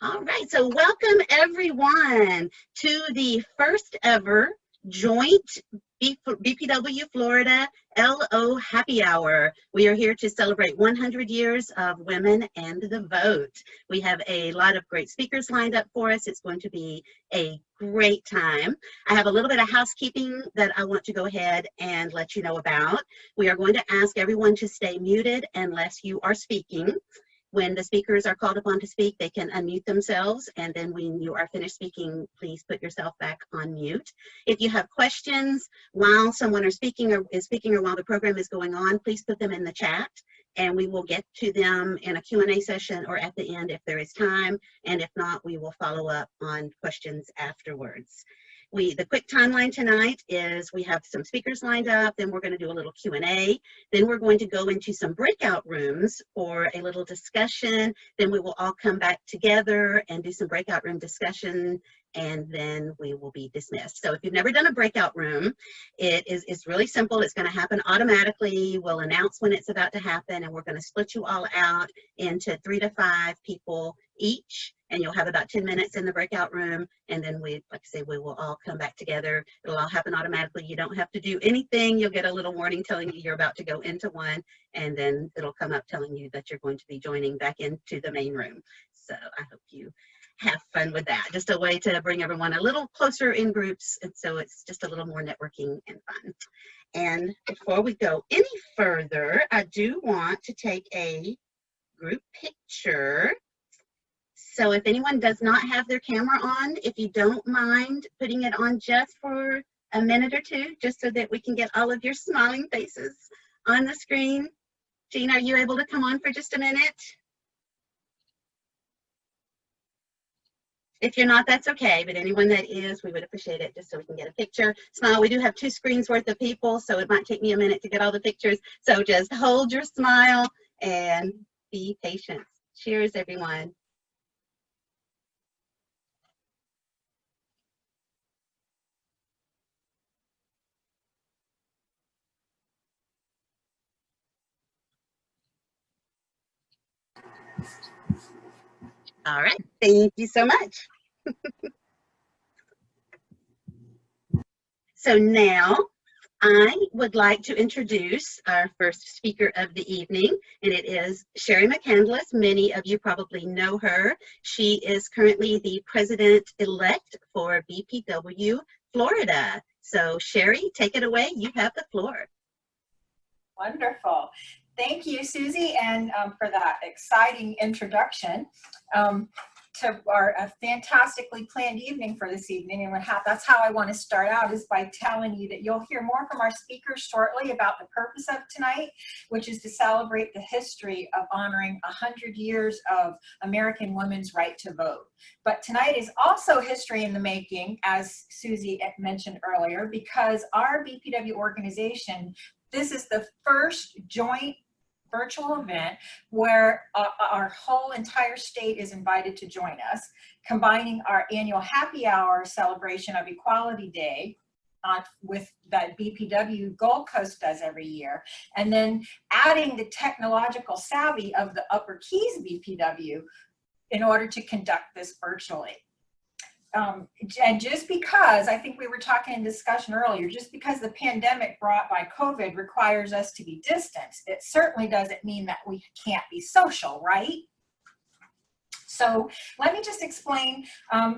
All right, so welcome everyone to the first ever joint BPW Florida LO Happy Hour. We are here to celebrate 100 years of women and the vote. We have a lot of great speakers lined up for us. It's going to be a great time. I have a little bit of housekeeping that I want to go ahead and let you know about. We are going to ask everyone to stay muted unless you are speaking. When the speakers are called upon to speak, they can unmute themselves, and then when you are finished speaking, please put yourself back on mute. If you have questions while someone is speaking or while the program is going on, please put them in the chat, and we will get to them in a Q&A session or at the end if there is time, and if not, we will follow up on questions afterwards. The quick timeline tonight is we have some speakers lined up, then we're going to do a little Q&A, then we're going to go into some breakout rooms for a little discussion, then we will all come back together and do some breakout room discussion, and then we will be dismissed. So if you've never done a breakout room, it's really simple. It's going to happen automatically. We'll announce when it's about to happen, and we're going to split you all out into 3 to 5 people each, and you'll have about 10 minutes in the breakout room, and then like I say, we will all come back together. It'll all happen automatically. You don't have to do anything. You'll get a little warning telling you you're about to go into one, and then it'll come up telling you that you're going to be joining back into the main room. So I hope you have fun with that. Just a way to bring everyone a little closer in groups, and so it's just a little more networking and fun. And before we go any further, I do want to take a group picture. So if anyone does not have their camera on, if you don't mind putting it on just for a minute or two, just so that we can get all of your smiling faces on the screen. Jean, are you able to come on for just a minute? If you're not, that's okay, but anyone that is, we would appreciate it just so we can get a picture. Smile, we do have 2 screens worth of people, so it might take me a minute to get all the pictures. So just hold your smile and be patient. Cheers, everyone. All right, thank you so much. So now I would like to introduce our first speaker of the evening, and it is Jerri McCandless. Many of you probably know her. She is currently the president-elect for BPW Florida. So Jerri, take it away. You have the floor. Wonderful. Thank you, Susie, and for that exciting introduction to our fantastically planned evening for this evening. And that's how I want to start out, is by telling you that you'll hear more from our speakers shortly about the purpose of tonight, which is to celebrate the history of honoring 100 years of American women's right to vote. But tonight is also history in the making, as Susie mentioned earlier, because our BPW organization, this is the first joint virtual event where our whole entire state is invited to join us, combining our annual happy hour celebration of Equality Day with that BPW Gold Coast does every year, and then adding the technological savvy of the Upper Keys BPW in order to conduct this virtually. And just because, I think we were talking in discussion earlier, just because the pandemic brought by COVID requires us to be distanced, it certainly doesn't mean that we can't be social, right? So let me just explain,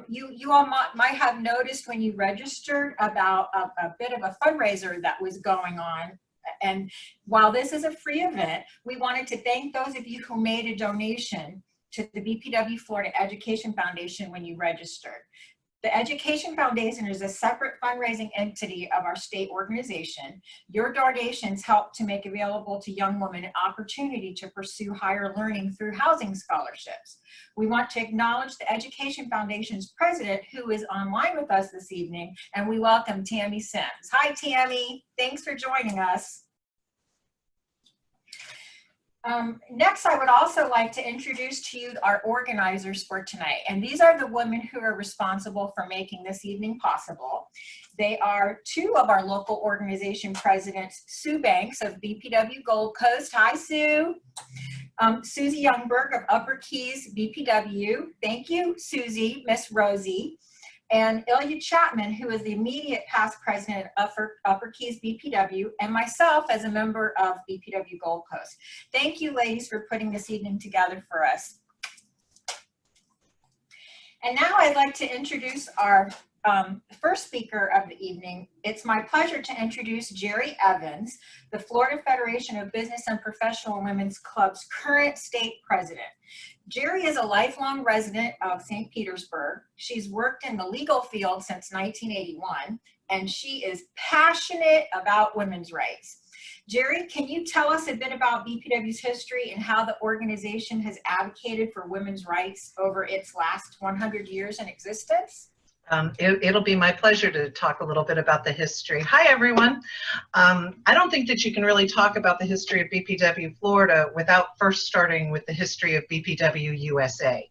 you all might have noticed when you registered about a bit of a fundraiser that was going on. And while this is a free event, we wanted to thank those of you who made a donation to the BPW Florida Education Foundation when you registered. The Education Foundation is a separate fundraising entity of our state organization. Your donations help to make available to young women an opportunity to pursue higher learning through housing scholarships. We want to acknowledge the Education Foundation's president, who is online with us this evening, and we welcome Tammy Sims. Hi, Tammy. Thanks for joining us. Next, I would also like to introduce to you our organizers for tonight. And these are the women who are responsible for making this evening possible. They are 2 of our local organization presidents, Sue Banks of BPW Gold Coast. Hi, Sue. Susie Youngberg of Upper Keys BPW. Thank you, Susie, Miss Rosie. And Ilya Chapman, who is the immediate past president of Upper Keys BPW, and myself as a member of BPW Gold Coast. Thank you, ladies, for putting this evening together for us. And now I'd like to introduce our first speaker of the evening. It's my pleasure to introduce Jerri Evans, the Florida Federation of Business and Professional Women's Club's current state president. Jerri is a lifelong resident of St. Petersburg. She's worked in the legal field since 1981, and she is passionate about women's rights. Jerri, can you tell us a bit about BPW's history and how the organization has advocated for women's rights over its last 100 years in existence? It'll be my pleasure to talk a little bit about the history. Hi, everyone. I don't think that you can really talk about the history of BPW Florida without first starting with the history of BPW USA.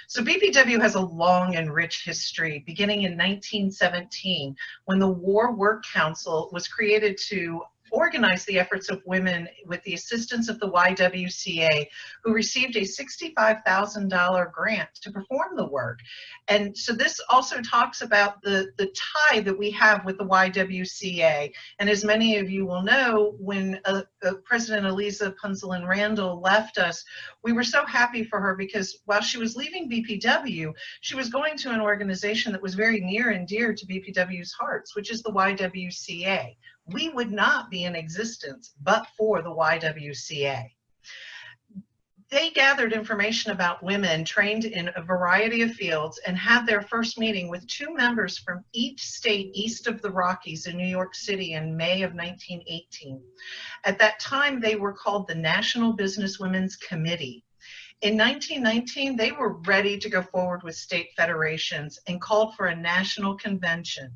So BPW has a long and rich history, beginning in 1917, when the War Work Council was created to organize the efforts of women with the assistance of the YWCA, who received a $65,000 grant to perform the work. And so this also talks about the tie that we have with the YWCA. And as many of you will know, when President Eliza Punzelin Randall left us, we were so happy for her, because while she was leaving BPW, she was going to an organization that was very near and dear to BPW's hearts, which is the YWCA. We would not be in existence but for the YWCA. They gathered information about women trained in a variety of fields and had their first meeting with 2 members from each state east of the Rockies in New York City in May of 1918. At that time, they were called the National Business Women's Committee. In 1919, they were ready to go forward with state federations and called for a national convention.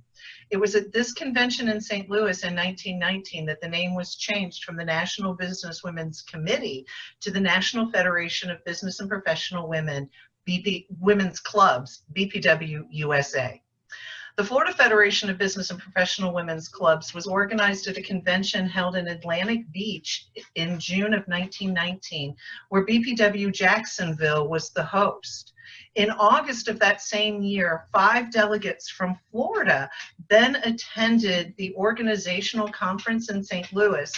It was at this convention in St. Louis in 1919 that the name was changed from the National Business Women's Committee to the National Federation of Business and Professional Women, Women's Clubs, BPW USA. The Florida Federation of Business and Professional Women's Clubs was organized at a convention held in Atlantic Beach in June of 1919, where BPW Jacksonville was the host. In August of that same year, 5 delegates from Florida then attended the organizational conference in St. Louis.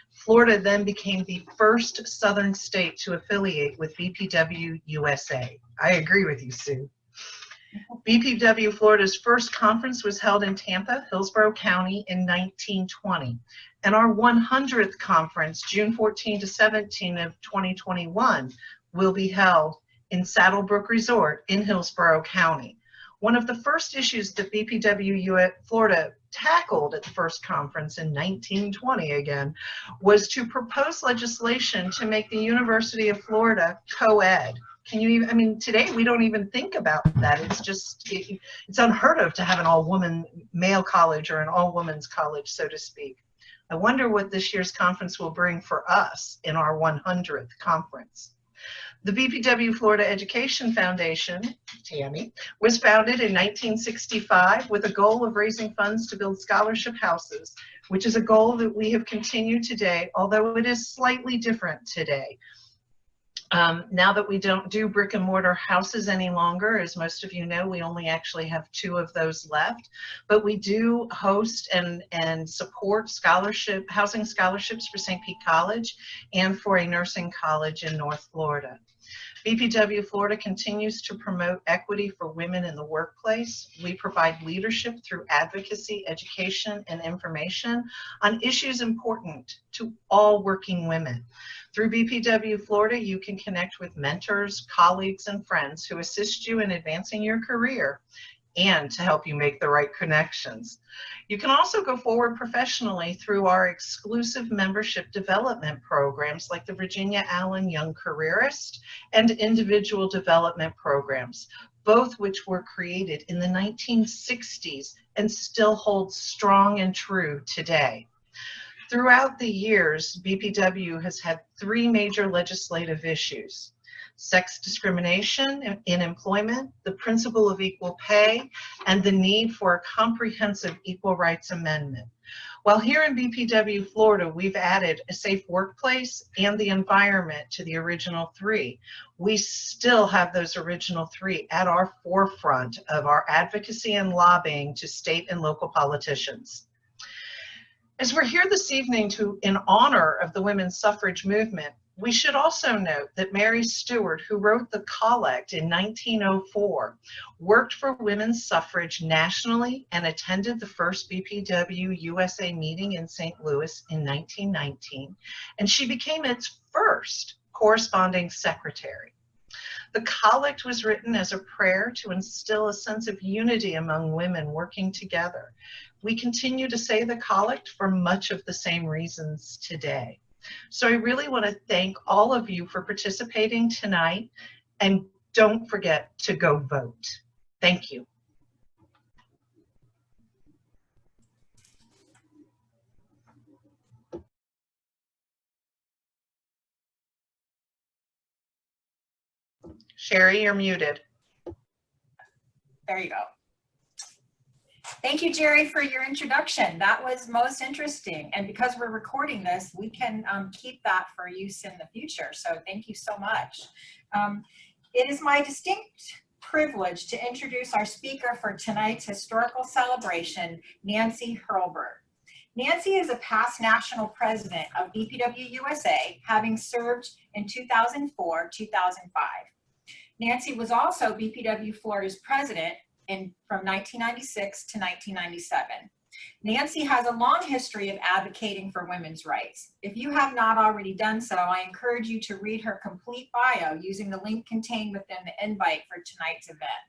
Florida then became the first southern state to affiliate with BPW USA. I agree with you, Sue. BPW Florida's first conference was held in Tampa, Hillsborough County in 1920. And our 100th conference, June 14 to 17 of 2021, will be held in Saddlebrook Resort in Hillsborough County. One of the first issues that BPW Florida tackled at the first conference in 1920 again was to propose legislation to make the University of Florida co-ed. Can you even, I mean, today we don't even think about that. It's just, it's unheard of to have an all-woman male college or an all-women's college, so to speak. I wonder what this year's conference will bring for us in our 100th conference. The BPW Florida Education Foundation, Tammy, was founded in 1965 with a goal of raising funds to build scholarship houses, which is a goal that we have continued today, although it is slightly different today. Now that we don't do brick and mortar houses any longer, as most of you know, we only actually have 2 of those left, but we do host and support housing scholarships for St. Pete College and for a nursing college in North Florida. BPW Florida continues to promote equity for women in the workplace. We provide leadership through advocacy, education, and information on issues important to all working women. Through BPW Florida, you can connect with mentors, colleagues, and friends who assist you in advancing your career and to help you make the right connections. You can also go forward professionally through our exclusive membership development programs like the Virginia Allen Young Careerist and individual development programs, both which were created in the 1960s and still hold strong and true today. Throughout the years, BPW has had 3 major legislative issues: sex discrimination in employment, the principle of equal pay, and the need for a comprehensive equal rights amendment. While here in BPW, Florida, we've added a safe workplace and the environment to the original three, we still have those original three at our forefront of our advocacy and lobbying to state and local politicians. As we're here this evening in honor of the women's suffrage movement, we should also note that Mary Stuart, who wrote the Collect in 1904, worked for women's suffrage nationally and attended the first BPW USA meeting in St. Louis in 1919, and she became its first corresponding secretary. The Collect was written as a prayer to instill a sense of unity among women working together. We continue to say the Collect for much of the same reasons today. So I really want to thank all of you for participating tonight, and don't forget to go vote. Thank you. Sherry, you're muted. There you go. Thank you, Jerri, for your introduction. That was most interesting. And because we're recording this, we can keep that for use in the future. So thank you so much. It is my distinct privilege to introduce our speaker for tonight's historical celebration, Nancy Hurlbert. Nancy is a past national president of BPW USA, having served in 2004-2005. Nancy was also BPW Florida's president from 1996 to 1997. Nancy has a long history of advocating for women's rights. If you have not already done so, I encourage you to read her complete bio using the link contained within the invite for tonight's event.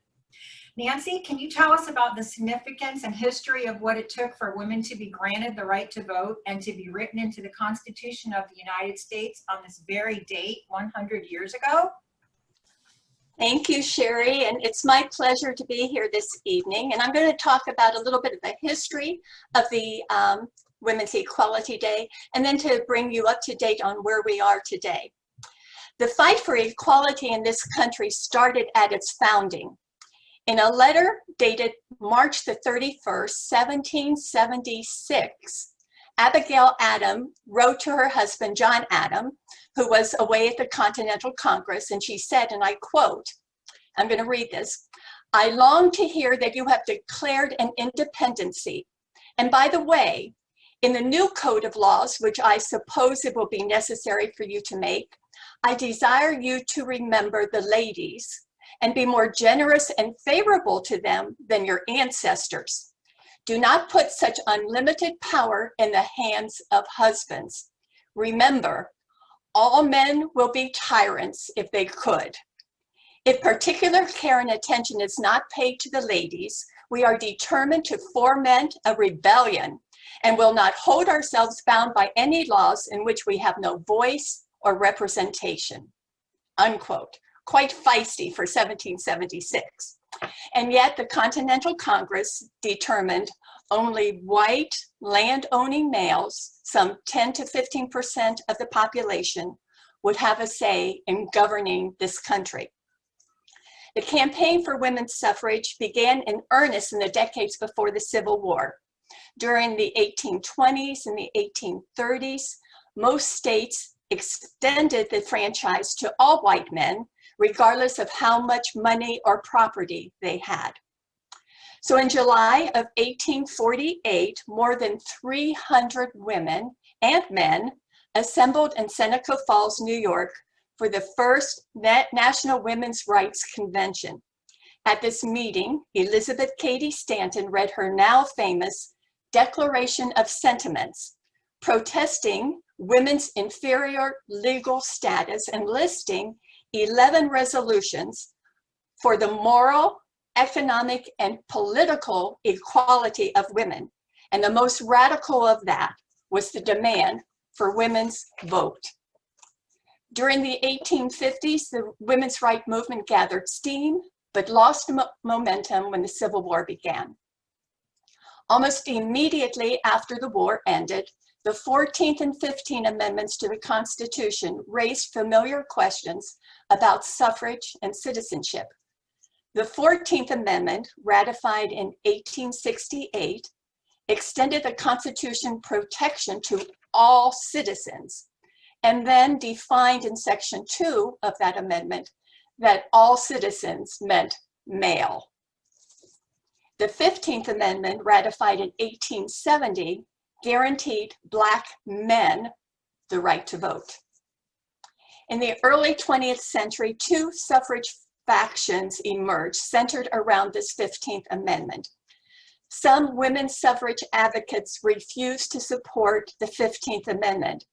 Nancy, can you tell us about the significance and history of what it took for women to be granted the right to vote and to be written into the Constitution of the United States on this very date 100 years ago? Thank you, Sherry, and it's my pleasure to be here this evening. And I'm going to talk about a little bit of the history of the Women's Equality Day, and then to bring you up to date on where we are today. The fight for equality in this country started at its founding. In a letter dated March the 31st, 1776, Abigail Adams wrote to her husband, John Adams, who was away at the Continental Congress, and she said, and I quote, I'm going to read this, "I long to hear that you have declared an independency. And by the way, in the new code of laws, which I suppose it will be necessary for you to make, I desire you to remember the ladies and be more generous and favorable to them than your ancestors. Do not put such unlimited power in the hands of husbands. Remember, all men will be tyrants if they could. If particular care and attention is not paid to the ladies, we are determined to foment a rebellion and will not hold ourselves bound by any laws in which we have no voice or representation." Unquote. Quite feisty for 1776. And yet the Continental Congress determined only white land-owning males, some 10 to 15% of the population, would have a say in governing this country. The campaign for women's suffrage began in earnest in the decades before the Civil War. During the 1820s and the 1830s, most states extended the franchise to all white men, regardless of how much money or property they had. So in July of 1848, more than 300 women and men assembled in Seneca Falls, New York, for the first National Women's Rights Convention. At this meeting, Elizabeth Cady Stanton read her now famous Declaration of Sentiments, protesting women's inferior legal status and listing 11 resolutions for the moral, economic, and political equality of women. And the most radical of that was the demand for women's vote. During the 1850s, the women's rights movement gathered steam, but lost momentum when the Civil War began. Almost immediately after the war ended, the 14th and 15th Amendments to the Constitution raised familiar questions about suffrage and citizenship. The 14th Amendment, ratified in 1868, extended the Constitution protection to all citizens, and then defined in Section 2 of that amendment that all citizens meant male. The 15th Amendment, ratified in 1870, guaranteed Black men the right to vote. In the early 20th century, two suffrage factions emerged centered around this 15th Amendment. Some women's suffrage advocates refused to support the 15th Amendment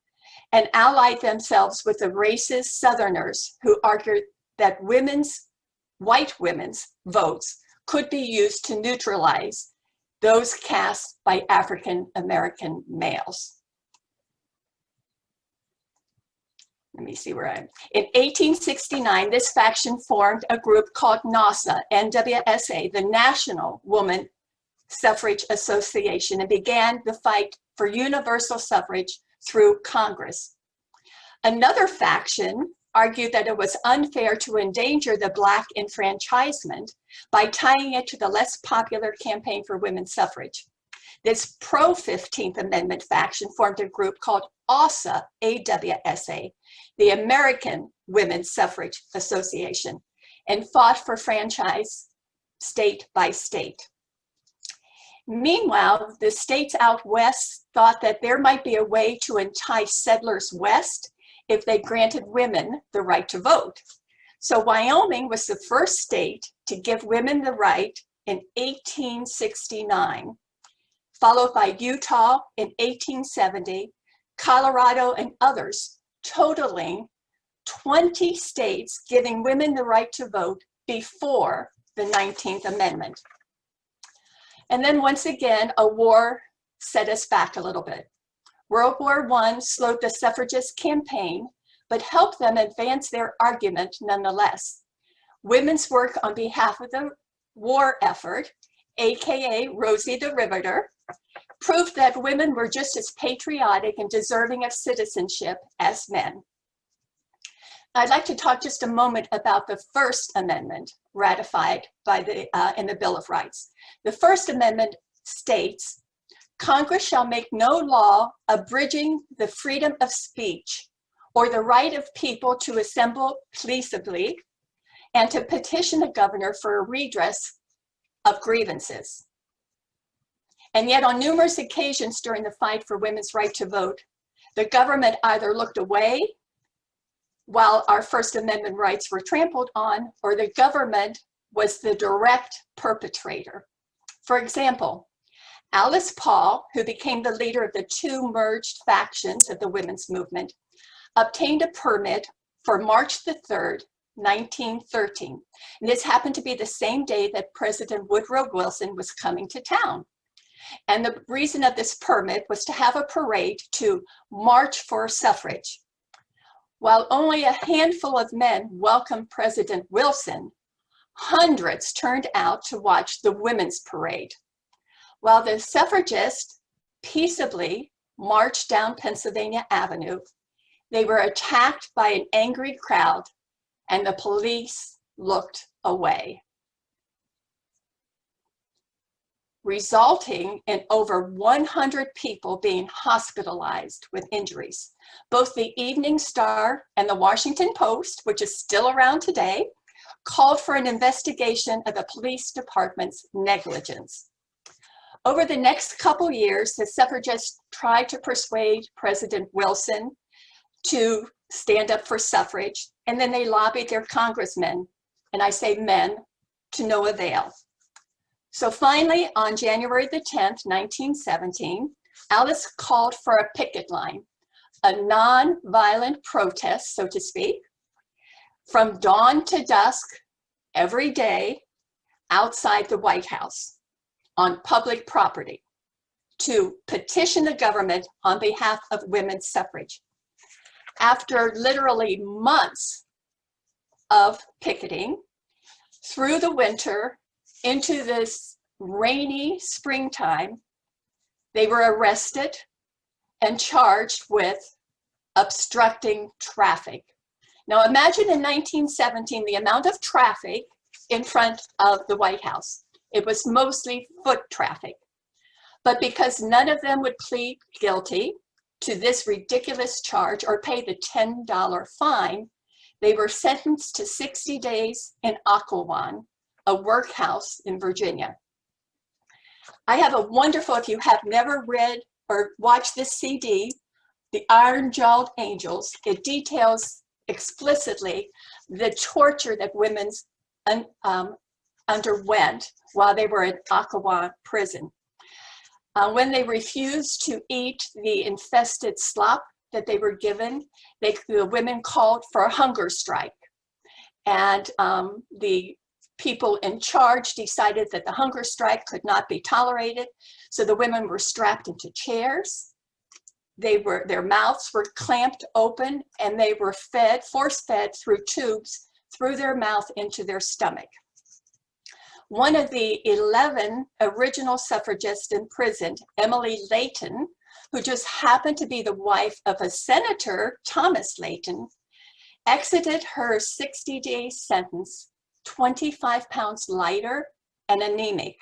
and allied themselves with the racist Southerners who argued that white women's votes could be used to neutralize those cast by African American males. Let me see where I am. In 1869, this faction formed a group called NASA, NWSA, the National Woman Suffrage Association, and began the fight for universal suffrage through Congress. Another faction argued that it was unfair to endanger the Black enfranchisement by tying it to the less popular campaign for women's suffrage. This pro-15th Amendment faction formed a group called AWSA, AWSA, the American Women's Suffrage Association, and fought for franchise state by state. Meanwhile, the states out west thought that there might be a way to entice settlers west if they granted women the right to vote. So Wyoming was the first state to give women the right in 1869, followed by Utah in 1870, Colorado, and others, totaling 20 states giving women the right to vote before the 19th Amendment. And then once again, a war set us back a little bit. World War I slowed the suffragist campaign, but helped them advance their argument nonetheless. Women's work on behalf of the war effort, AKA Rosie the Riveter, proved that women were just as patriotic and deserving of citizenship as men. I'd like to talk just a moment about the First Amendment ratified by in the Bill of Rights. The First Amendment states, Congress shall make no law abridging the freedom of speech or the right of people to assemble peaceably and to petition the governor for a redress of grievances. And yet on numerous occasions during the fight for women's right to vote, the government either looked away while our First Amendment rights were trampled on, or the government was the direct perpetrator. For example, Alice Paul, who became the leader of the two merged factions of the women's movement, obtained a permit for March the 3rd, 1913. And this happened to be the same day that President Woodrow Wilson was coming to town. And the reason of this permit was to have a parade to march for suffrage. While only a handful of men welcomed President Wilson, hundreds turned out to watch the women's parade. While the suffragists peaceably marched down Pennsylvania Avenue, they were attacked by an angry crowd and the police looked away, resulting in over 100 people being hospitalized with injuries. Both the Evening Star and the Washington Post, which is still around today, called for an investigation of the police department's negligence. Over the next couple years, the suffragists tried to persuade President Wilson to stand up for suffrage, and then they lobbied their congressmen, and I say men, to no avail. So finally, on January the 10th, 1917, Alice called for a picket line, a non-violent protest, so to speak, from dawn to dusk every day outside the White House on public property to petition the government on behalf of women's suffrage. After literally months of picketing through the winter into this rainy springtime, they were arrested and charged with obstructing traffic. Now imagine in 1917 the amount of traffic in front of the White House. It was mostly foot traffic. But because none of them would plead guilty to this ridiculous charge or pay the $10 fine, they were sentenced to 60 days in Occoquan, a workhouse in Virginia. I have a wonderful, if you have never read or watched this CD, The Iron-Jawed Angels, it details explicitly the torture that women underwent while they were in Occoquan prison. When they refused to eat the infested slop that they were given, the women called for a hunger strike. And the people in charge decided that the hunger strike could not be tolerated. So the women were strapped into chairs. Their mouths were clamped open, and they were force-fed through tubes through their mouth into their stomach. One of the 11 original suffragists imprisoned, Emily Layton, who just happened to be the wife of a senator, Thomas Layton, exited her 60-day sentence 25 pounds lighter and anemic,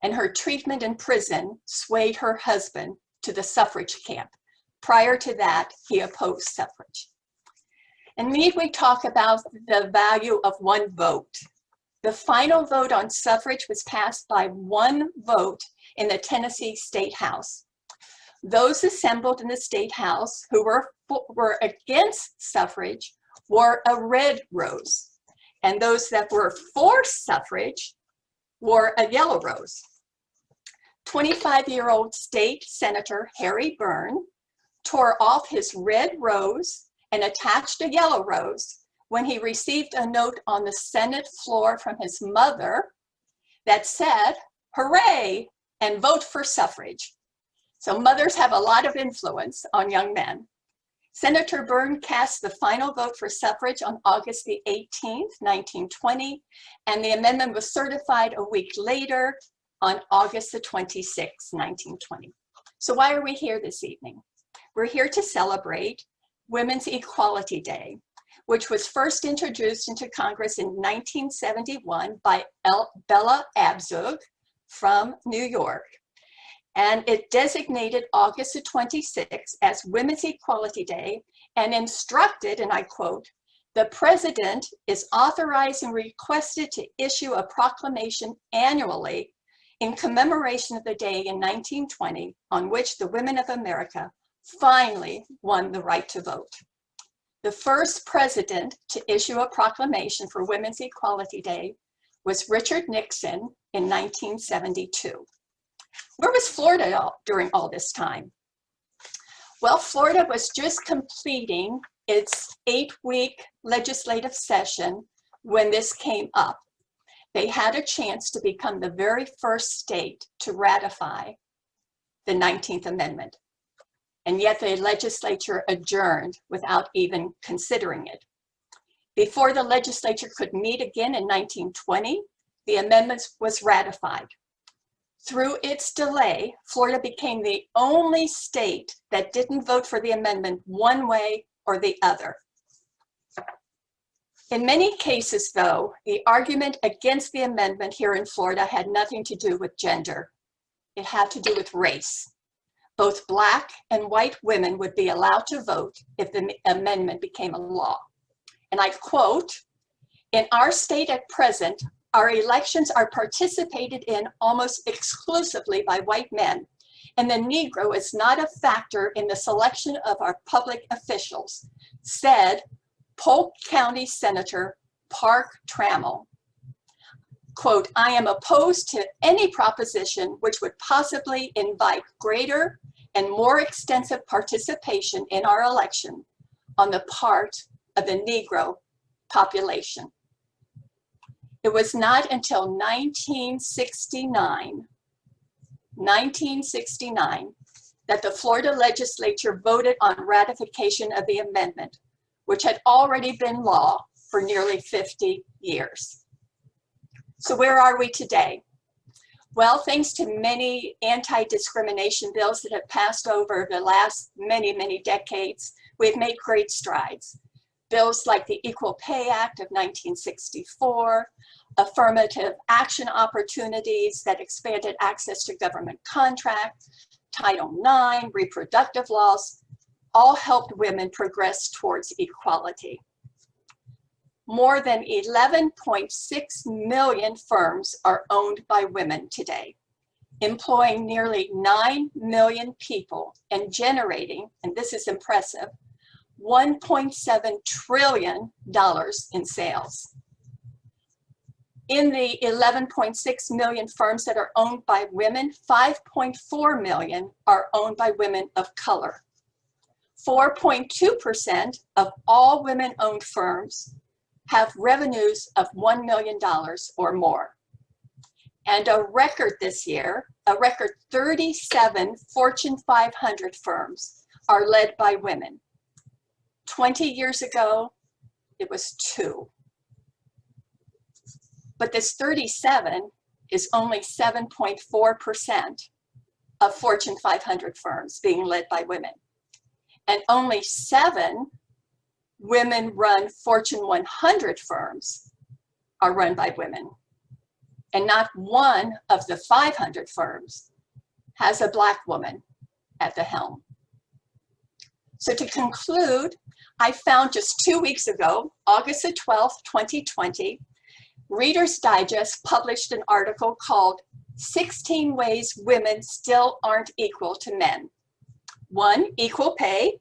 and her treatment in prison swayed her husband to the suffrage camp. Prior to that, he opposed suffrage. And need we talk about the value of one vote? The final vote on suffrage was passed by one vote in the Tennessee State House. Those assembled in the State House who were against suffrage wore a red rose, and those that were for suffrage wore a yellow rose. 25-year-old state senator Harry Byrne tore off his red rose and attached a yellow rose when he received a note on the Senate floor from his mother that said, "Hooray, and vote for suffrage." So mothers have a lot of influence on young men. Senator Byrne cast the final vote for suffrage on August the 18th, 1920, and the amendment was certified a week later on August the 26th, 1920. So why are we here this evening? We're here to celebrate Women's Equality Day, which was first introduced into Congress in 1971 by Bella Abzug from New York. And it designated August the 26th as Women's Equality Day and instructed, and I quote, "The President is authorized and requested to issue a proclamation annually in commemoration of the day in 1920 on which the women of America finally won the right to vote." The first president to issue a proclamation for Women's Equality Day was Richard Nixon in 1972. Where was Florida during all this time? Well, Florida was just completing its 8-week legislative session when this came up. They had a chance to become the very first state to ratify the 19th Amendment. And yet the legislature adjourned without even considering it. Before the legislature could meet again in 1920, the amendment was ratified. Through its delay, Florida became the only state that didn't vote for the amendment one way or the other. In many cases, though, the argument against the amendment here in Florida had nothing to do with gender. It had to do with race. Both Black and white women would be allowed to vote if the amendment became a law. And I quote, "In our state at present, our elections are participated in almost exclusively by white men, and the Negro is not a factor in the selection of our public officials," said Polk County Senator Park Trammell. Quote, "I am opposed to any proposition which would possibly invite greater and more extensive participation in our election on the part of the Negro population." It was not until 1969 that the Florida legislature voted on ratification of the amendment, which had already been law for nearly 50 years. So where are we today? Well, thanks to many anti-discrimination bills that have passed over the last many, many decades, we've made great strides. bills like the Equal Pay Act of 1964, affirmative action opportunities that expanded access to government contracts, Title IX, reproductive laws, all helped women progress towards equality. More than 11.6 million firms are owned by women today, employing nearly 9 million people and generating, and this is impressive, $1.7 trillion in sales. In the 11.6 million firms that are owned by women, 5.4 million are owned by women of color. 4.2% of all women-owned firms have revenues of $1 million or more. And a record this year, a record 37 Fortune 500 firms are led by women. 20 years ago, it was 2. But this 37 is only 7.4% of Fortune 500 firms being led by women. And only 7 women-run Fortune 100 firms are run by women. And not one of the 500 firms has a Black woman at the helm. So to conclude, I found just 2 weeks ago, August the 12th, 2020, Reader's Digest published an article called 16 Ways Women Still Aren't Equal to Men. 1, equal pay.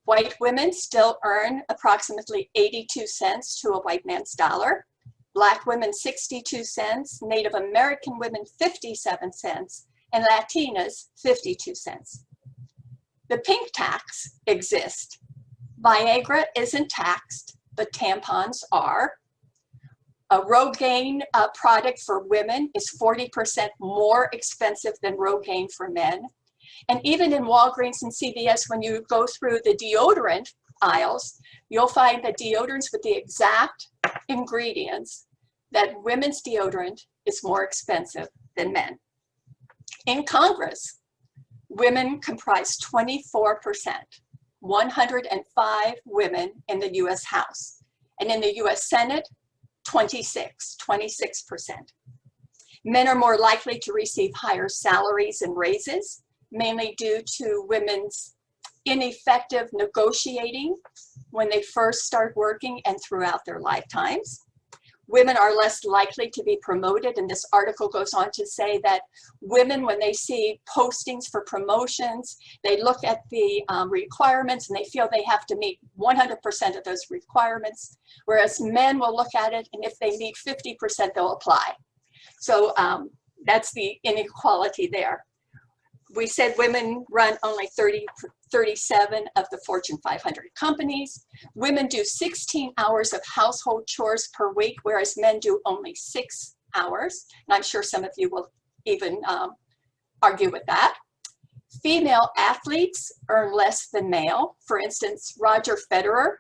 White women still earn approximately 82 cents to a white man's dollar. Black women 62 cents, Native American women 57 cents, and Latinas 52 cents. The pink tax exists. Viagra isn't taxed, but tampons are. A Rogaine product for women is 40% more expensive than Rogaine for men. And even in Walgreens and CVS, when you go through the deodorant aisles, you'll find that deodorants with the exact ingredients that women's deodorant is more expensive than men. In Congress, women comprise 24%, 105 women in the US House. And in the US Senate, 26%. Men are more likely to receive higher salaries and raises, mainly due to women's ineffective negotiating when they first start working and throughout their lifetimes. Women are less likely to be promoted, and this article goes on to say that women, when they see postings for promotions, they look at the requirements and they feel they have to meet 100% of those requirements, whereas men will look at it and if they meet 50%, they'll apply. So that's the inequality there. We said women run only 37 of the Fortune 500 companies. Women do 16 hours of household chores per week, whereas men do only 6 hours. And I'm sure some of you will even argue with that. Female athletes earn less than male. For instance, Roger Federer,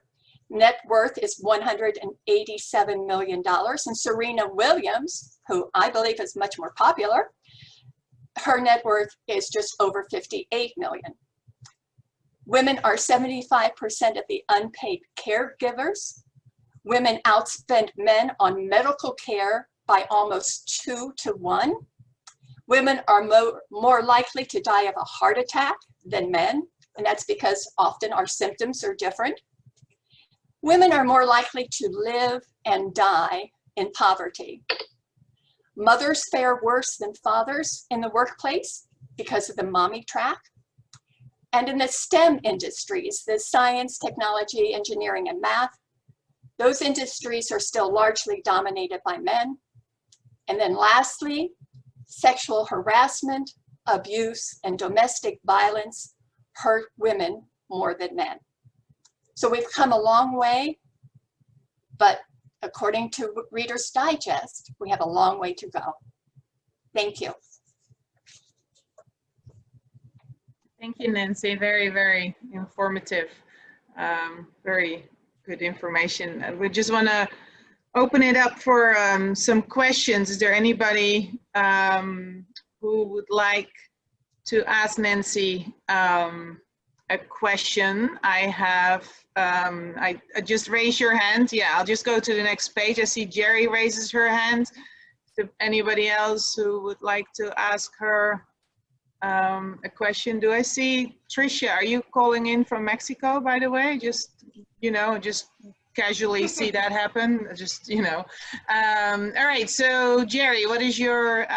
net worth is $187 million. And Serena Williams, who I believe is much more popular, her net worth is just over 58 million. Women are 75% of the unpaid caregivers. Women outspend men on medical care by almost 2 to 1. Women are more likely to die of a heart attack than men, and that's because often our symptoms are different. Women are more likely to live and die in poverty. Mothers fare worse than fathers in the workplace because of the mommy trap. And in the STEM industries, the science, technology, engineering, and math, those industries are still largely dominated by men. And then lastly, sexual harassment, abuse, and domestic violence hurt women more than men. So we've come a long way, but according to Reader's Digest, we have a long way to go. Thank you. Thank you, Nancy. Very, very informative. Very good information. We just want to open it up for some questions. Is there anybody who would like to ask Nancy a question. I have, I just raise your hand. Yeah, I'll just go to the next page. I see Jerri raises her hand. If anybody else who would like to ask her a question. Do I see Tricia? Are you calling in from Mexico, by the way? Just, you know, just casually see that happen. Just, you know. All right, so Jerri, what is your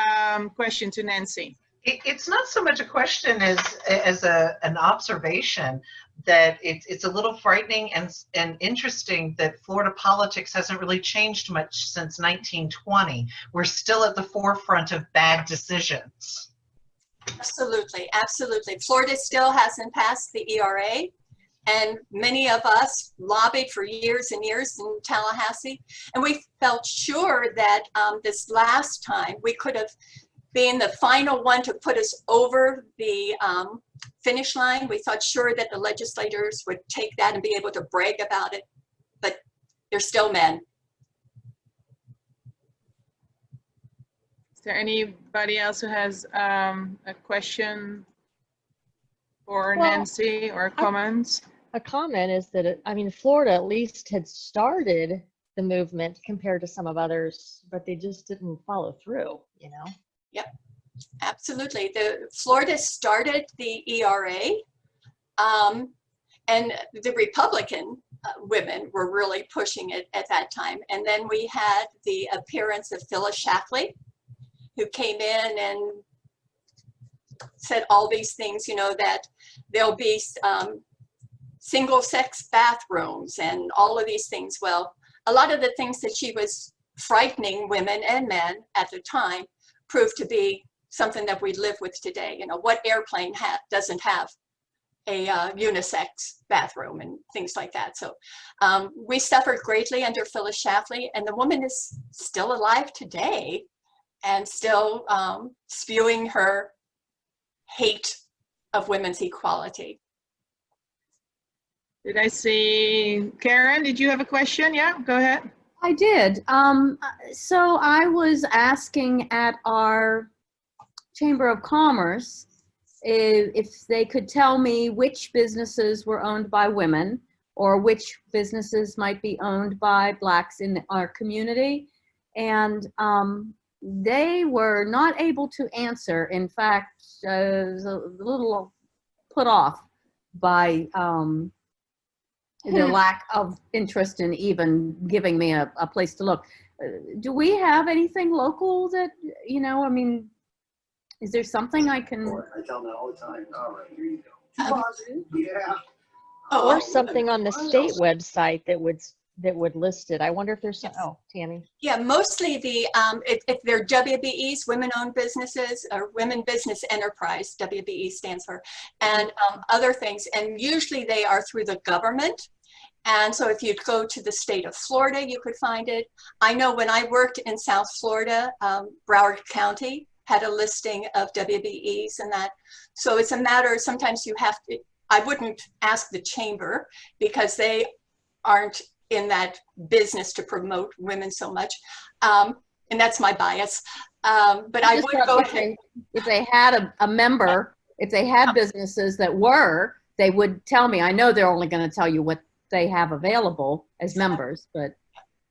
question to Nancy? It's not so much a question as an observation that it's a little frightening and interesting that Florida politics hasn't really changed much since 1920. We're still at the forefront of bad decisions. Absolutely, absolutely. Florida still hasn't passed the ERA, and many of us lobbied for years and years in Tallahassee, and we felt sure that this last time we could have been the final one to put us over the finish line. We thought sure that the legislators would take that and be able to brag about it, but they're still men. Is there anybody else who has a question for Nancy or comments? A comment is that, I mean, Florida at least had started the movement compared to some of others, but they just didn't follow through, you know? Yep, absolutely. Florida started the ERA, and the Republican women were really pushing it at that time. And then we had the appearance of Phyllis Schlafly, who came in and said all these things, you know, that there'll be single-sex bathrooms and all of these things. Well, a lot of the things that she was frightening women and men at the time proved to be something that we live with today. You know, what airplane doesn't have a unisex bathroom and things like that. So we suffered greatly under Phyllis Schlafly, and the woman is still alive today and still spewing her hate of women's equality. Did I see Karen? Did you have a question? Yeah, go ahead. I did. So I was asking at our Chamber of Commerce if they could tell me which businesses were owned by women or which businesses might be owned by Blacks in our community. And they were not able to answer. In fact, I was a little put off by the lack of interest in even giving me a place to look. Do we have anything local that, you know, I mean, is there something I can? I tell them all the time. All right, here you go. Yeah. Or something on the state website that would list it. I wonder if there's some, oh, Tammy. Yeah, mostly the, if they're WBEs, women-owned businesses, or Women Business Enterprise, WBE stands for, and other things. And usually they are through the government. And so if you'd go to the state of Florida, you could find it. I know when I worked in South Florida, Broward County had a listing of WBEs and that. So it's a matter, sometimes you have to, I wouldn't ask the chamber because they aren't in that business to promote women so much. And that's my bias. But I would go ahead. If they had a member, if they had businesses that were, they would tell me. I know they're only going to tell you what they have available as members, but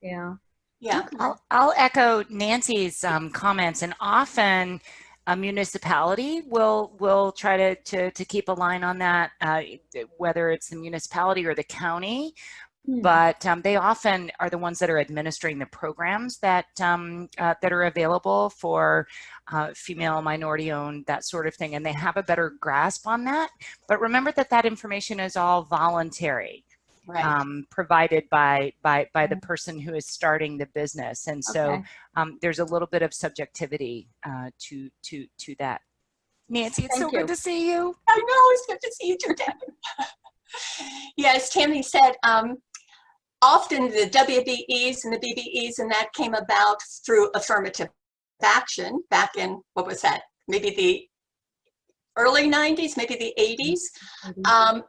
yeah. Yeah. I'll echo Nancy's comments, and often a municipality will try to keep a line on that, whether it's the municipality or the county. But they often are the ones that are administering the programs that that are available for female, minority-owned, that sort of thing, and they have a better grasp on that. But remember that that information is all voluntary, Right. Provided by the person who is starting the business, and so there's a little bit of subjectivity to that. Nancy, it's so good to see you. I know, it's good to see you too, Tammy. Yeah, as Tammy said, often the WBEs and the BBEs and that came about through affirmative action back in, what was that, maybe the early 90s, maybe the 80s.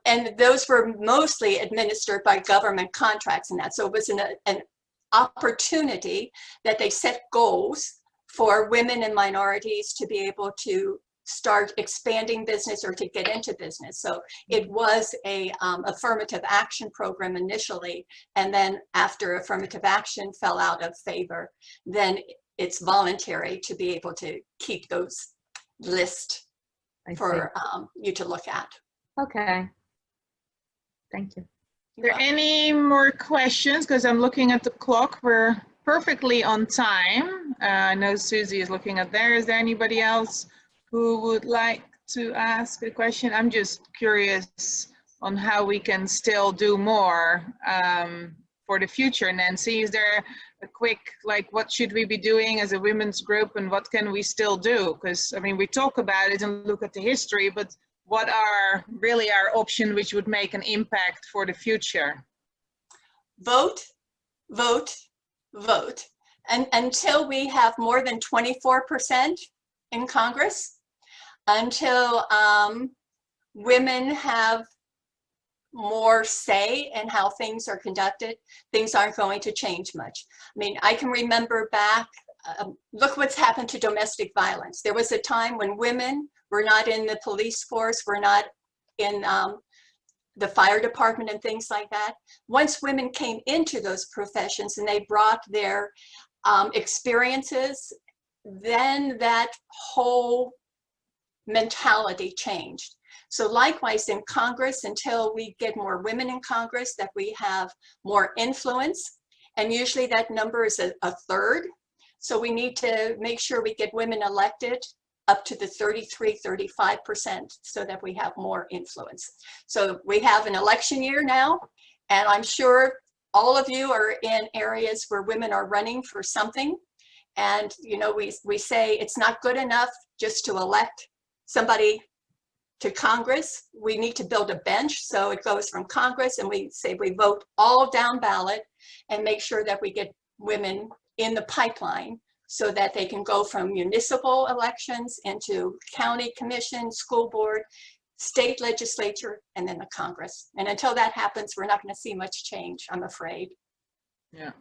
And those were mostly administered by government contracts and that. So it was an opportunity that they set goals for women and minorities to be able to start expanding business or to get into business. So it was a affirmative action program initially, and then after affirmative action fell out of favor, then it's voluntary to be able to keep those lists for you to look at. Okay. Thank you. Are there any more questions? Because I'm looking at the clock. We're perfectly on time. I know Susie is looking at there. Is there anybody else who would like to ask a question? I'm just curious on how we can still do more for the future. Nancy, is there a quick, like, what should we be doing as a women's group and what can we still do? Because, I mean, we talk about it and look at the history, but what are really our options which would make an impact for the future? Vote, vote, vote. And until we have more than 24% in Congress, until women have more say in how things are conducted, things aren't going to change much. I mean, I can remember back, look what's happened to domestic violence. There was a time when women were not in the police force, were not in the fire department and things like that. Once women came into those professions and they brought their experiences, then that whole mentality changed. So likewise in Congress, until we get more women in Congress, that we have more influence, and usually that number is a third. So we need to make sure we get women elected up to the 33–35% so that we have more influence. So we have an election year now, and I'm sure all of you are in areas where women are running for something. And you know, we say it's not good enough just to elect somebody to Congress. We need to build a bench, so it goes from Congress, and we say we vote all down ballot and make sure that we get women in the pipeline so that they can go from municipal elections into county commission, school board, state legislature, and then the Congress. And until that happens, we're not going to see much change, I'm afraid. Yeah.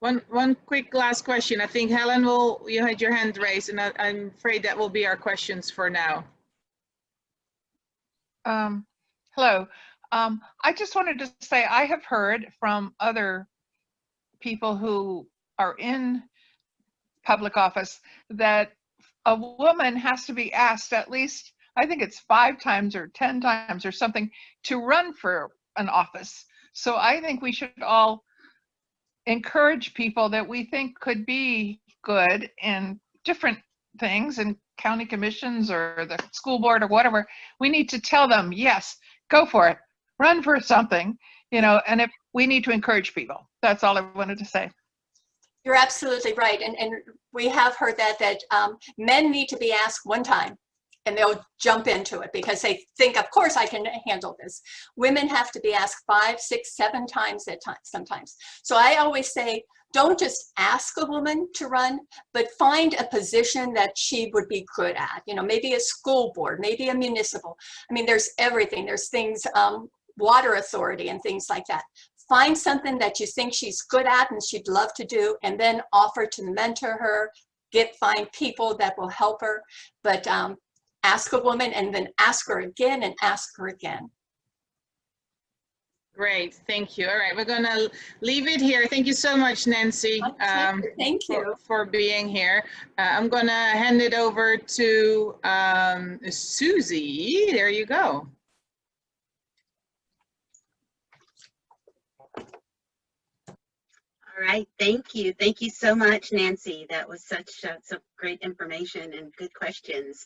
One quick last question. I think Helen, you had your hand raised, and I'm afraid that will be our questions for now. Hello. I just wanted to say I have heard from other people who are in public office that a woman has to be asked at least, I think it's 5 times or 10 times or something, to run for an office. So I think we should all encourage people that we think could be good in different things, in county commissions or the school board or whatever. We need to tell them, yes, go for it, run for something, you know, and if we need to encourage people. That's all I wanted to say. You're absolutely right. And we have heard that men need to be asked one time and they'll jump into it because they think, of course I can handle this. Women have to be asked 5, 6, 7 times at times sometimes. So I always say, don't just ask a woman to run, but find a position that she would be good at. You know, maybe a school board, maybe a municipal. I mean, there's everything. There's things, water authority and things like that. Find something that you think she's good at and she'd love to do, and then offer to mentor her, find people that will help her. But ask a woman and then ask her again and ask her again. Great, thank you. All right, we're gonna leave it here. Thank you so much, Nancy. Thank you for being here. I'm gonna hand it over to Susie. There you go. All right, thank you. Thank you so much, Nancy. That was such great information and good questions.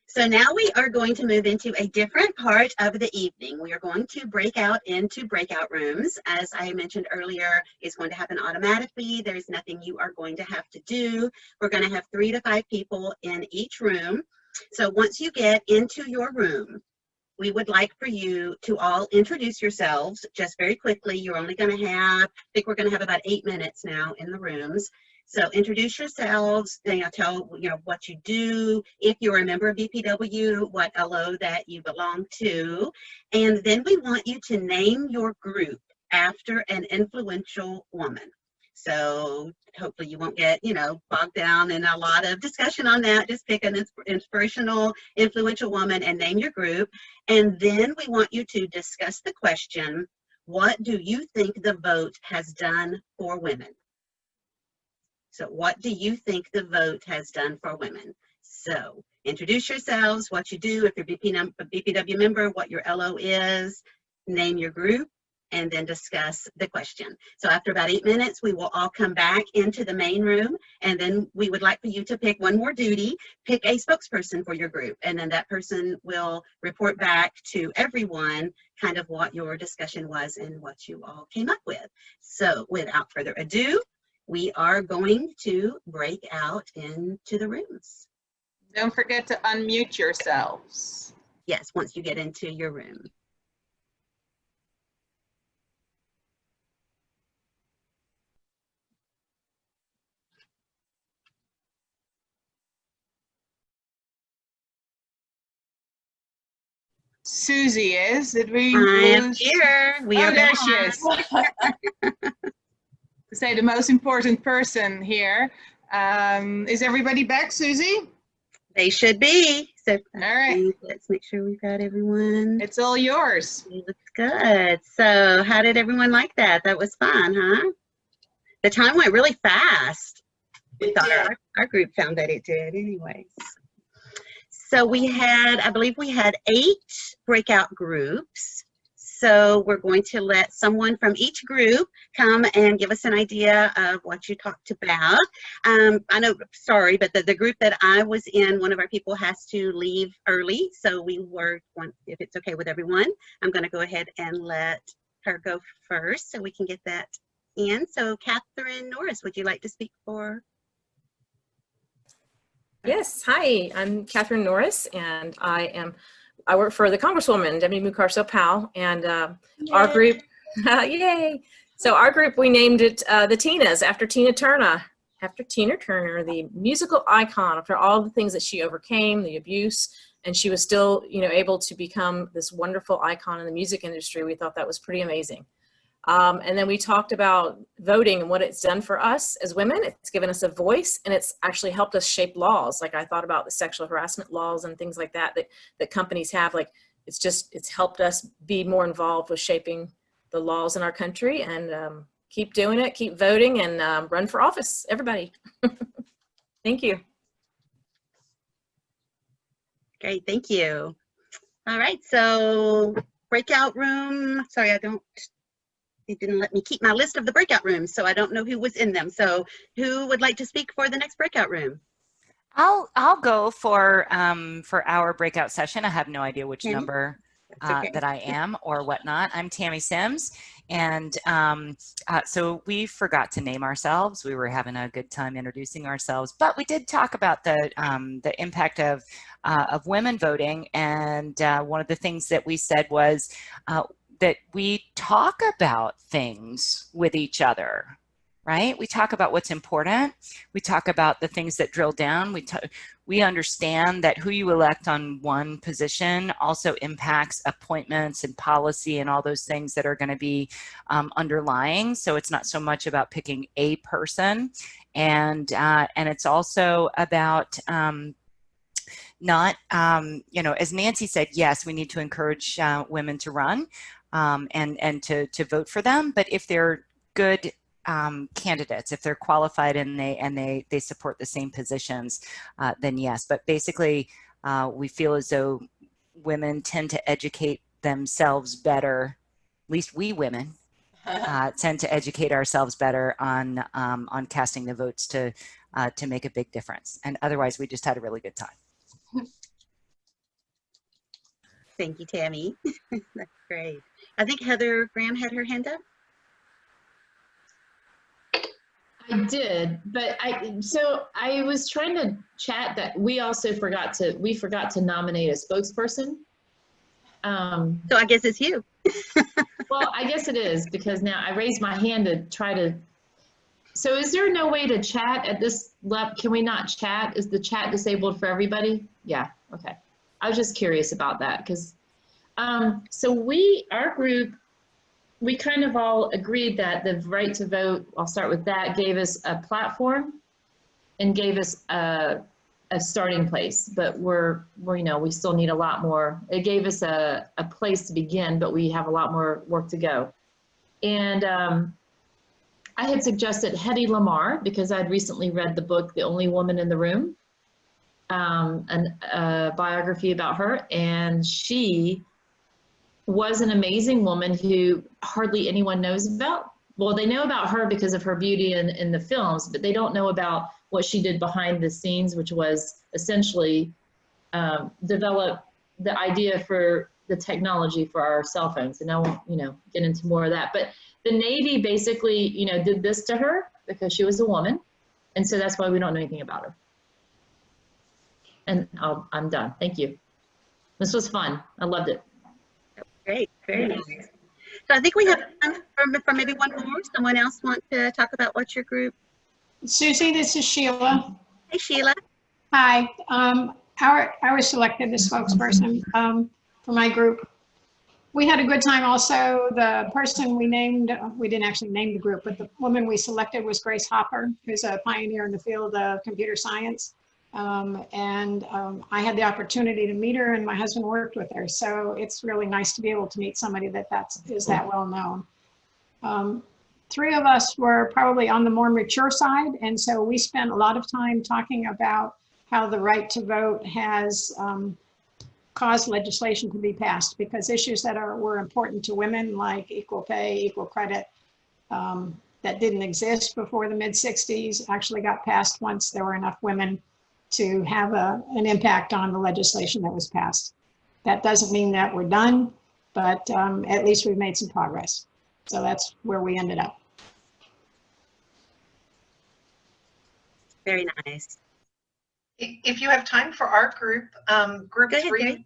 So now we are going to move into a different part of the evening. We are going to break out into breakout rooms. As I mentioned earlier, it's going to happen automatically. There's nothing you are going to have to do. We're going to have 3 to 5 people in each room. So once you get into your room, we would like for you to all introduce yourselves just very quickly. You're only going to have, I think we're going to have about 8 minutes now in the rooms. So introduce yourselves, tell what you do, if you're a member of BPW, what LO that you belong to, and then we want you to name your group after an influential woman. So hopefully you won't get, bogged down in a lot of discussion on that. Just pick an inspirational, influential woman and name your group. And then we want you to discuss the question, what do you think the vote has done for women? So what do you think the vote has done for women? So introduce yourselves, what you do, if you're a BPW member, what your LO is, name your group, and then discuss the question. So after about 8 minutes, we will all come back into the main room, and then we would like for you to pick one more duty, pick a spokesperson for your group, and then that person will report back to everyone kind of what your discussion was and what you all came up with. So without further ado, we are going to break out into the rooms. Don't forget to unmute yourselves. Yes, once you get into your room. Susie is. Did we I am lose? here. We are there back. she is. To say the most important person here. Is everybody back, Susie? They should be. So All right. let's make sure we've got everyone. It's all yours. It looks good. So how did everyone like that? That was fun, huh? The time went really fast. We thought our group found that it did anyways. So we had, I believe we had 8 breakout groups. So we're going to let someone from each group come and give us an idea of what you talked about. I know, sorry, but the group that I was in, one of our people has to leave early. So if it's okay with everyone, I'm going to go ahead and let her go first so we can get that in. So Catherine Norris, would you like to speak for? Yes, hi, I'm Catherine Norris, and I work for the Congresswoman, Debbie Mucarsel-Powell, and our group, yay! So our group, we named it the Tinas after Tina Turner, the musical icon, after all the things that she overcame, the abuse, and she was still, able to become this wonderful icon in the music industry. We thought that was pretty amazing. And then we talked about voting and what it's done for us as women. It's given us a voice, and it's actually helped us shape laws. Like I thought about the sexual harassment laws and things like that that companies have. Like it's helped us be more involved with shaping the laws in our country, and keep doing it, keep voting, and run for office, everybody. Thank you. Great, thank you. All right, so breakout room. Sorry, it didn't let me keep my list of the breakout rooms, so I don't know who was in them. So who would like to speak for the next breakout room? I'll go for our breakout session. I have no idea which number that I am or whatnot. I'm Tammy Sims, and so we forgot to name ourselves. We were having a good time introducing ourselves, but we did talk about the impact of women voting, and one of the things that we said was that we talk about things with each other, right? We talk about what's important. We talk about the things that drill down. We understand that who you elect on one position also impacts appointments and policy and all those things that are going to be underlying. So it's not so much about picking a person, and it's also about not, as Nancy said, yes, we need to encourage women to run. And to vote for them, but if they're good candidates, if they're qualified and they support the same positions, then yes. But basically, we feel as though women tend to educate themselves better. At least we women tend to educate ourselves better on casting the votes to make a big difference. And otherwise, we just had a really good time. Thank you, Tammy. That's great. I think Heather Graham had her hand up. I did, but I was trying to chat that we forgot to nominate a spokesperson. So I guess it's you. Well, I guess it is, because now I raised my hand to try to. So is there no way to chat at this level? Can we not chat? Is the chat disabled for everybody? Yeah, okay. I was just curious about that, because so our group we kind of all agreed that the right to vote, I'll start with that, gave us a platform and gave us a starting place, but we're you know, we still need a lot more. It gave us a place to begin, but we have a lot more work to go. And I had suggested Hedy Lamarr because I'd recently read the book, The Only Woman in the Room, a biography about her, and she was an amazing woman who hardly anyone knows about. Well, they know about her because of her beauty in the films, but they don't know about what she did behind the scenes, which was essentially develop the idea for the technology for our cell phones. And I won't, you know, get into more of that. But the Navy basically, you know, did this to her because she was a woman. And so that's why we don't know anything about her. And I'm done. Thank you. This was fun. I loved it. Great, very nice. So I think we have time for maybe one more. Someone else want to talk about what's your group? Susie, this is Sheila. Hey, Sheila. Hi. I was selected as spokesperson for my group. We had a good time also. The person we named, we didn't actually name the group, but the woman we selected was Grace Hopper, who's a pioneer in the field of computer science. I had the opportunity to meet her, and my husband worked with her. So it's really nice to be able to meet somebody that is that well known. Three of us were probably on the more mature side, and so we spent a lot of time talking about how the right to vote has caused legislation to be passed, because issues that were important to women, like equal pay, equal credit, that didn't exist before the mid-60s, actually got passed once there were enough women to have an impact on the legislation that was passed. That doesn't mean that we're done, but at least we've made some progress. So that's where we ended up. Very nice. If you have time for our group, group ahead, 3, Jerri.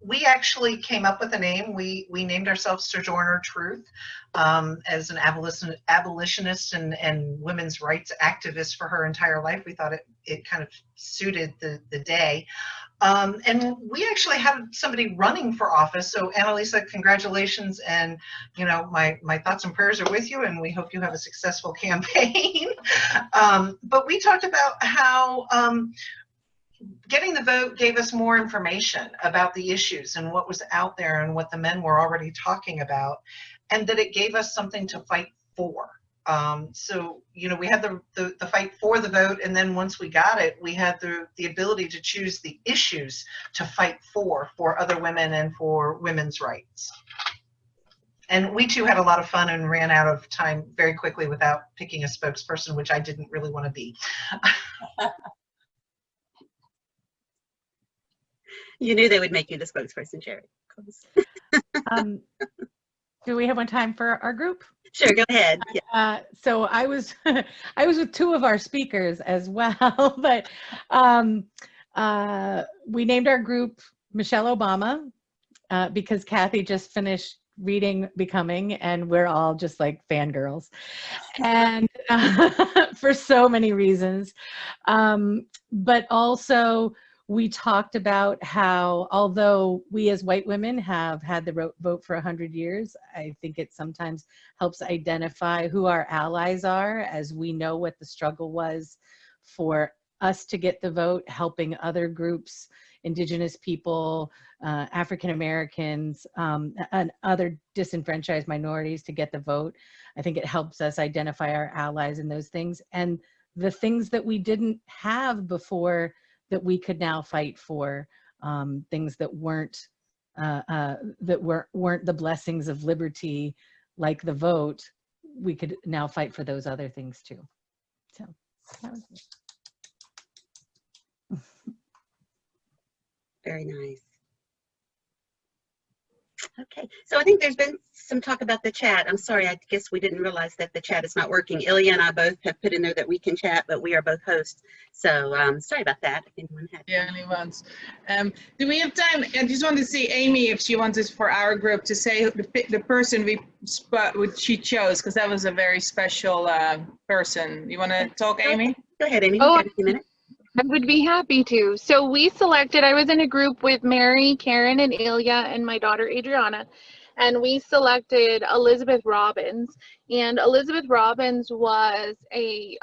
we actually came up with a name. We named ourselves Sojourner Truth, as an abolitionist and women's rights activist for her entire life. We thought it kind of suited the day. And we actually had somebody running for office. So Annalisa, congratulations. And, you know, my thoughts and prayers are with you, and we hope you have a successful campaign. But we talked about how getting the vote gave us more information about the issues and what was out there and what the men were already talking about, and that it gave us something to fight for. So, you know, we had the fight for the vote, and then once we got it, we had the ability to choose the issues to fight for other women and for women's rights. And we too had a lot of fun and ran out of time very quickly without picking a spokesperson, which I didn't really want to be. You knew they would make you the spokesperson, Jerri. Do we have one time for our group? Sure, go ahead. Yeah. So I was I was with two of our speakers as well, but we named our group Michelle Obama because Kathy just finished reading Becoming, and we're all just like fangirls, and for so many reasons. But also, we talked about how, although we as white women have had the vote for 100 years, I think it sometimes helps identify who our allies are, as we know what the struggle was for us to get the vote, helping other groups, Indigenous people, African Americans, and other disenfranchised minorities to get the vote. I think it helps us identify our allies in those things, and the things that we didn't have before that we could now fight for, things that weren't the blessings of liberty, like the vote. We could now fight for those other things too. So that was it. Very nice. Okay, so I think there's been some talk about the chat. I'm sorry, I guess we didn't realize that the chat is not working. Ilya and I both have put in there that we can chat, but we are both hosts. So sorry about that. If anyone had. Yeah, only once. Do we have time? I just want to see Amy, if she wants us for our group to say the person she chose, because that was a very special person. You want to talk, Amy? Go ahead, Amy. Oh, You've got a few minutes. I would be happy to. So we selected, I was in a group with Mary, Karen, and Ilya, and my daughter Adriana. and we selected Elizabeth Robbins. And Elizabeth Robbins was a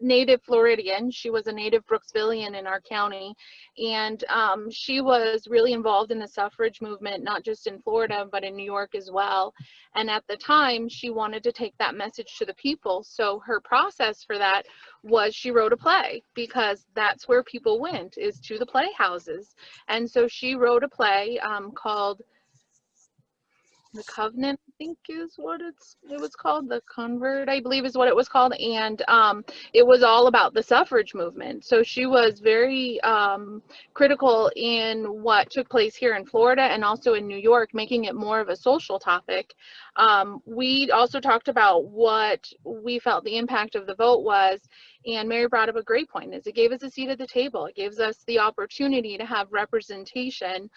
native Floridian. She was a native Brooksvillian in our county, and she was really involved in the suffrage movement, not just in Florida, but in New York as well. And at the time, she wanted to take that message to the people. So her process for that was she wrote a play, because that's where people went, is to the playhouses. And so she wrote a play called The Covenant, I think is what it was called. The Convert, I believe, is what it was called. And it was all about the suffrage movement. So she was very critical in what took place here in Florida and also in New York, making it more of a social topic. We also talked about what we felt the impact of the vote was, and Mary brought up a great point, is it gave us a seat at the table. It gives us the opportunity to have representation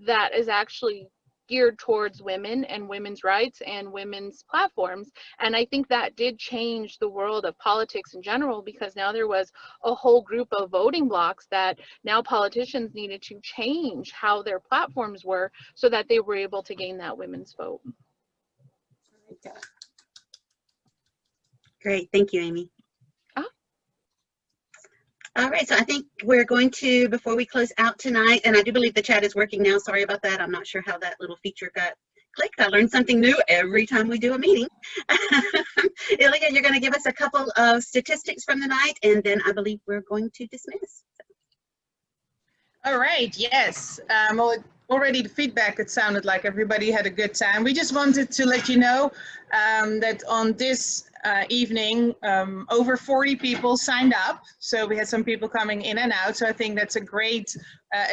that is actually geared towards women and women's rights and women's platforms. And I think that did change the world of politics in general, because now there was a whole group of voting blocks that now politicians needed to change how their platforms were so that they were able to gain that women's vote. Great, thank you, Amy. All right, so I think we're going to, before we close out tonight, and I do believe the chat is working now. Sorry about that. I'm not sure how that little feature got clicked. I learn something new every time we do a meeting. Ilya, you're going to give us a couple of statistics from the night, and then I believe we're going to dismiss. All right, yes. Already the feedback, it sounded like everybody had a good time. We just wanted to let you know that on this evening, over 40 people signed up. So we had some people coming in and out. So I think that's a great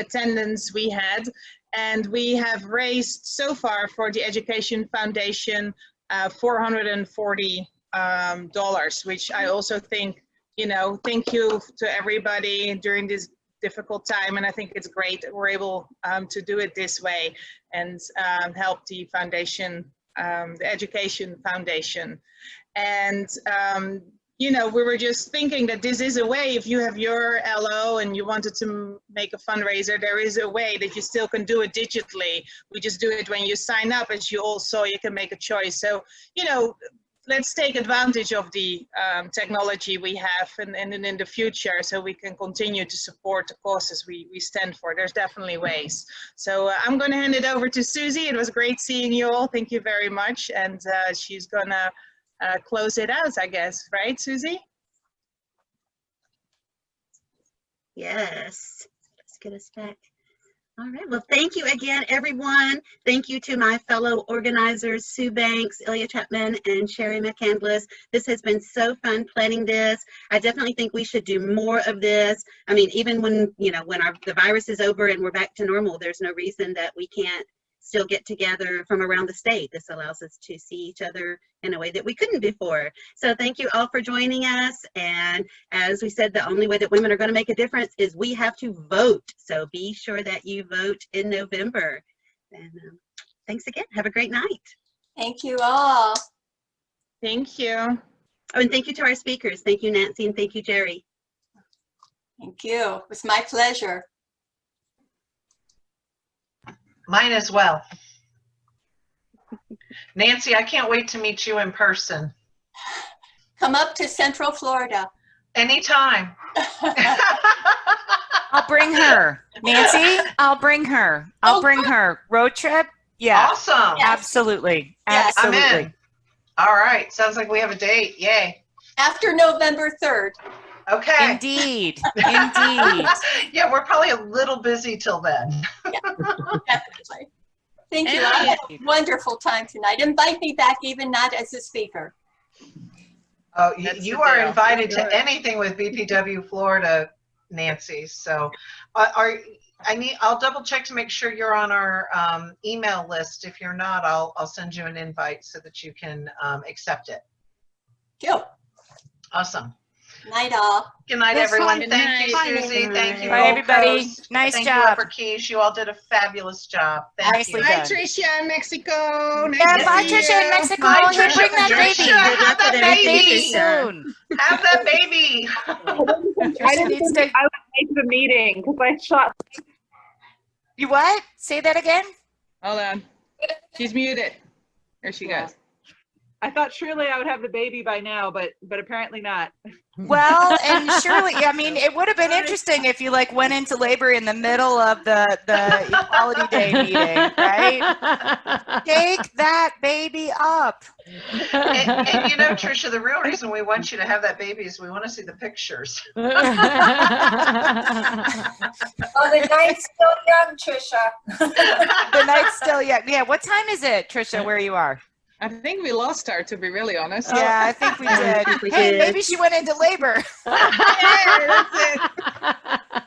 attendance we had. And we have raised so far for the Education Foundation $440, which I also think, you know, thank you to everybody during this difficult time, and I think it's great that we're able to do it this way and help the foundation, the Education Foundation. And you know, we were just thinking that this is a way, if you have your LO and you wanted to make a fundraiser, there is a way that you still can do it digitally. We just do it when you sign up. As you all saw, you can make a choice. So, you know, let's take advantage of the technology we have and in the future, so we can continue to support the causes we stand for. There's definitely ways. So I'm going to hand it over to Susie. It was great seeing you all. Thank you very much. And she's going to close it out, I guess. Right, Susie? Yes. Let's get us back. All right, well, thank you again, everyone. Thank you to my fellow organizers, Sue Banks, Ilya Chapman, and Sherry McCandless. This has been so fun planning this. I definitely think we should do more of this. I mean, even when, you know, when the virus is over and we're back to normal, there's no reason that we can't still get together from around the state. This allows us to see each other in a way that we couldn't before. So thank you all for joining us. And as we said, the only way that women are going to make a difference is we have to vote. So be sure that you vote in November. And thanks again. Have a great night. Thank you all. Thank you. Oh, and thank you to our speakers. Thank you, Nancy, and thank you, Jerri. Thank you. It was my pleasure. Mine as well. Nancy, I can't wait to meet you in person. Come up to Central Florida. Anytime. I'll bring her. Nancy, I'll bring her. I'll bring her. Road trip? Yeah. Awesome. Yes. Absolutely. Yes. Absolutely. I'm in. All right. Sounds like we have a date. Yay. After November 3rd. Okay. Indeed. Indeed. Yeah, we're probably a little busy till then. Yeah, definitely. Thank you. I had a wonderful time tonight. Invite me back, even not as a speaker. Oh, you are invited to anything with BPW Florida, Nancy. So I'll double check to make sure you're on our email list. If you're not, I'll send you an invite so that you can accept it. Cool. Awesome. Night all. Good night, everyone. Good Thank you, night. Susie. Thank you, Bye, Gold everybody. Coast. Nice Thank job. you, Upper Keys. You all did a fabulous job. Thank Nicely you. Bye, done. Tricia in Mexico. Nice Yeah, to bye, see Tricia in you. Mexico. Bye, Here, Tricia. bring that Tricia, baby. have that baby soon. Have that baby. Tricia needs to. I was late to the meeting because I shot. You what? Say that again. Hold on. She's muted. There she goes. I thought surely I would have the baby by now, but apparently not. Well, and surely, I mean, it would have been interesting if you like went into labor in the middle of the Equality Day meeting, right? Take that baby up. And you know, Tricia, the real reason we want you to have that baby is we want to see the pictures. Oh, the night's still young, Trisha. The night's still young. Yeah, what time is it, Tricia, where you are? I think we lost her, to be really honest. Yeah, I think we did. Hey, maybe she went into labor. Yeah, that's it.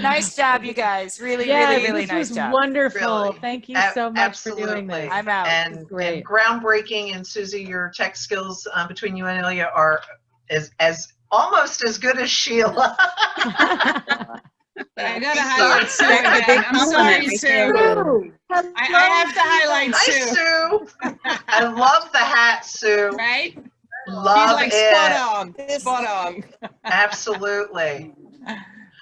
Nice job, you guys. Really, Yeah, really, really this nice was job. wonderful. Really. Thank you so much for doing this. I'm out. And Great. groundbreaking. And Susie, your tech skills between you and Ilya are as almost as good as Sheila. I gotta highlight Sue again. I'm sorry, Sue. I have to highlight Hi, Sue. Sue. I love the hat, Sue. Right? Love She's like it. spot on. Spot on. Absolutely.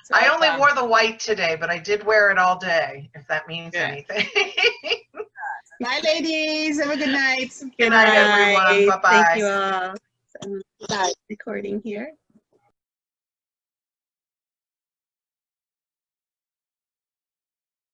So I only fun. wore the white today, but I did wear it all day, if that means anything. Bye, ladies. Have a good night. Good night, everyone. Bye-bye. Thank you all. So, recording here.